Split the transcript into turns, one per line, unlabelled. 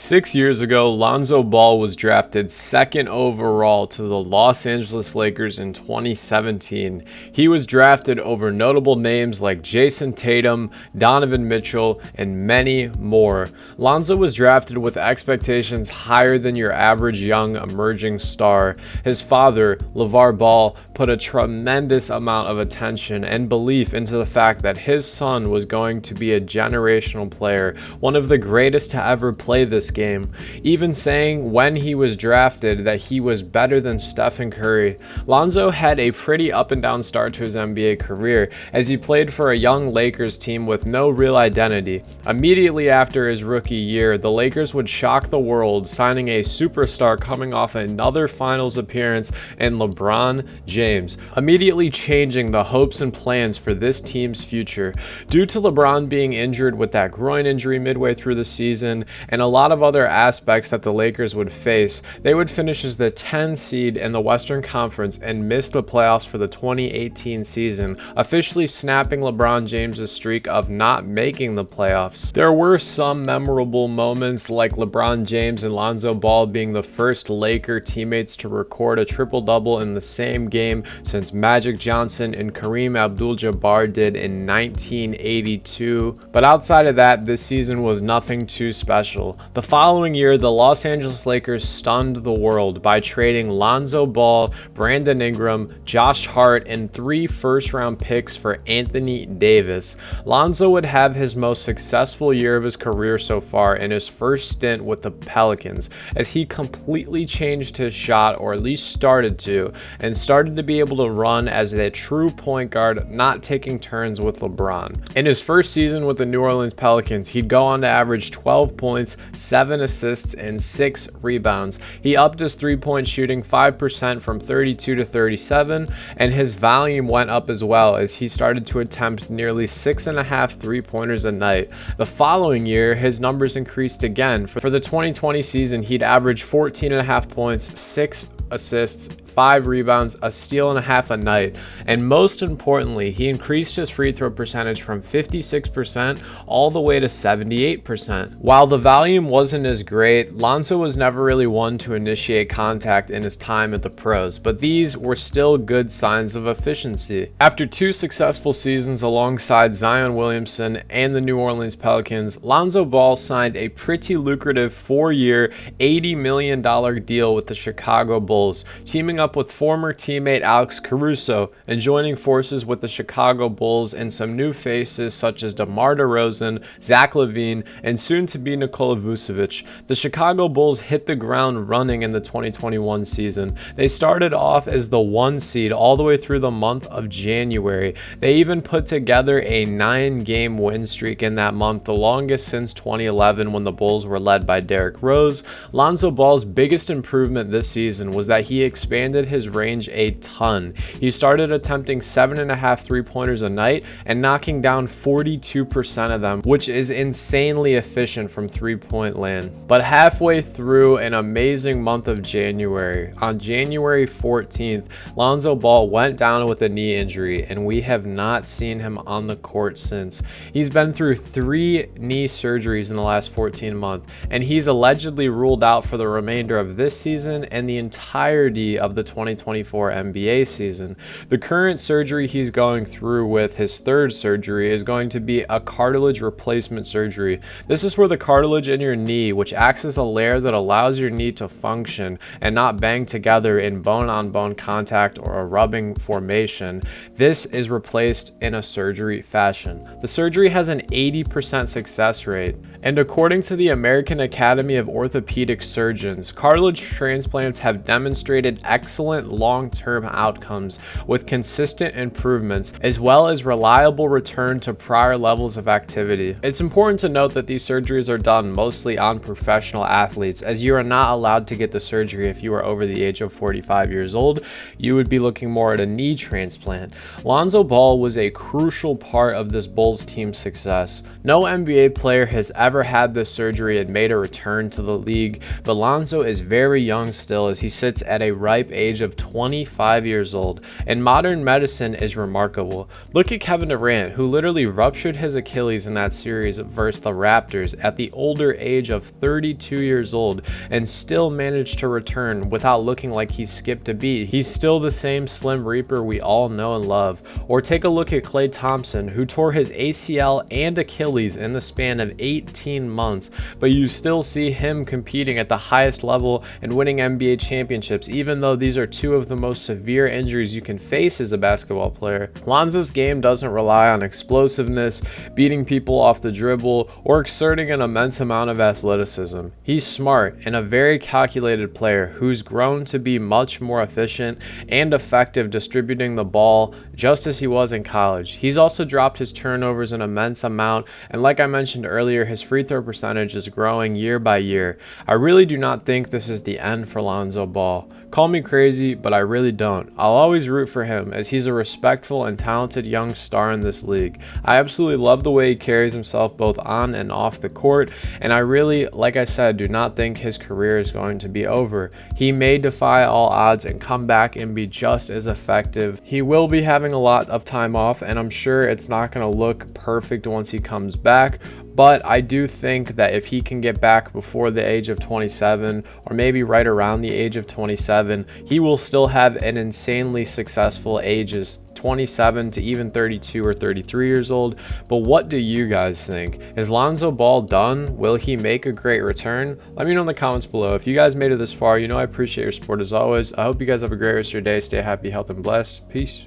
6 years ago, Lonzo Ball was drafted second overall to the Los Angeles Lakers in 2017. He was drafted over notable names like Jason Tatum, Donovan Mitchell, and many more. Lonzo was drafted with expectations higher than your average young emerging star. His father, LeVar Ball, put a tremendous amount of attention and belief into the fact that his son was going to be a generational player, one of the greatest to ever play this game, even saying when he was drafted that he was better than Stephen Curry. Lonzo had a pretty up and down start to his NBA career as he played for a young Lakers team with no real identity. Immediately after his rookie year, the Lakers would shock the world, signing a superstar coming off another finals appearance in LeBron James, immediately changing the hopes and plans for this team's future. Due to LeBron being injured with that groin injury midway through the season and a lot of other aspects that the Lakers would face, they would finish as the 10 seed in the Western Conference and miss the playoffs for the 2018 season, officially snapping LeBron James' streak of not making the playoffs. There were some memorable moments like LeBron James and Lonzo Ball being the first Laker teammates to record a triple-double in the same game since Magic Johnson and Kareem Abdul-Jabbar did in 1982. But outside of that, this season was nothing too special. The following year, the Los Angeles Lakers stunned the world by trading Lonzo Ball, Brandon Ingram, Josh Hart, and 3 first-round picks for Anthony Davis. Lonzo would have his most successful year of his career so far in his first stint with the Pelicans, as he completely changed his shot, or at least started to, and started to be able to run as a true point guard, not taking turns with LeBron. In his first season with the New Orleans Pelicans, he'd go on to average 12 points, 7 assists, and 6 rebounds. He upped his three-point shooting 5% from 32 to 37, and his volume went up as well as he started to attempt nearly 6.5 three-pointers a night. The following year, his numbers increased again. For the 2020 season, he'd average 14.5 points, 6 assists, 5 rebounds, a steal and a half a night, and most importantly, he increased his free throw percentage from 56% all the way to 78%. While the volume wasn't as great, Lonzo was never really one to initiate contact in his time at the pros, but these were still good signs of efficiency. After 2 successful seasons alongside Zion Williamson and the New Orleans Pelicans, Lonzo Ball signed a pretty lucrative 4-year, $80 million deal with the Chicago Bulls, teaming up with former teammate Alex Caruso and joining forces with the Chicago Bulls and some new faces such as DeMar DeRozan, Zach LaVine, and soon-to-be Nikola Vucevic. The Chicago Bulls hit the ground running in the 2021 season. They started off as the 1 seed all the way through the month of January. They even put together a 9-game win streak in that month, the longest since 2011 when the Bulls were led by Derrick Rose. Lonzo Ball's biggest improvement this season was that he expanded his range a ton. He started attempting 7.5 three-pointers a night and knocking down 42% of them, which is insanely efficient from three-point land. But halfway through an amazing month of January, on January 14th, Lonzo Ball went down with a knee injury, and we have not seen him on the court since. He's been through 3 knee surgeries in the last 14 months, and he's allegedly ruled out for the remainder of this season and the entirety of the 2024 NBA season. The current surgery he's going through with his 3rd surgery is going to be a cartilage replacement surgery. This is where the cartilage in your knee, which acts as a layer that allows your knee to function and not bang together in bone-on-bone contact or a rubbing formation, this is replaced in a surgery fashion. The surgery has an 80% success rate, and according to the American Academy of Orthopedic Surgeons, cartilage transplants have demonstrated excellent long-term outcomes with consistent improvements as well as reliable return to prior levels of activity. It's important to note that these surgeries are done mostly on professional athletes, as you are not allowed to get the surgery if you are over the age of 45 years old. You would be looking more at a knee transplant. Lonzo Ball was a crucial part of this Bulls team's success. No NBA player has ever had this surgery and made a return to the league, but Lonzo is very young still as he sits at a ripe age of 25 years old, and modern medicine is remarkable. Look at Kevin Durant, who literally ruptured his Achilles in that series versus the Raptors at the older age of 32 years old and still managed to return without looking like he skipped a beat. He's still the same Slim Reaper we all know and love. Or take a look at Klay Thompson, who tore his ACL and Achilles in the span of 18 months, but you still see him competing at the highest level and winning NBA championships, even though these are two of the most severe injuries you can face as a basketball player. Lonzo's game doesn't rely on explosiveness, beating people off the dribble, or exerting an immense amount of athleticism. He's smart and a very calculated player who's grown to be much more efficient and effective distributing the ball just as he was in college. He's also dropped his turnovers an immense amount, and like I mentioned earlier, his free throw percentage is growing year by year. I really do not think this is the end for Lonzo Ball. Call me crazy, but I really don't. I'll always root for him as he's a respectful and talented young star in this league. I absolutely love the way he carries himself both on and off the court, and I really, like I said, do not think his career is going to be over. He may defy all odds and come back and be just as effective. He will be having a lot of time off, and I'm sure it's not going to look perfect once he comes back, but I do think that if he can get back before the age of 27, or maybe right around the age of 27, he will still have an insanely successful ages 27 to even 32 or 33 years old. But what do you guys think? Is Lonzo Ball done? Will he make a great return? Let me know in the comments below. If you guys made it this far, you know I appreciate your support as always. I hope you guys have a great rest of your day. Stay happy, healthy, and blessed. Peace.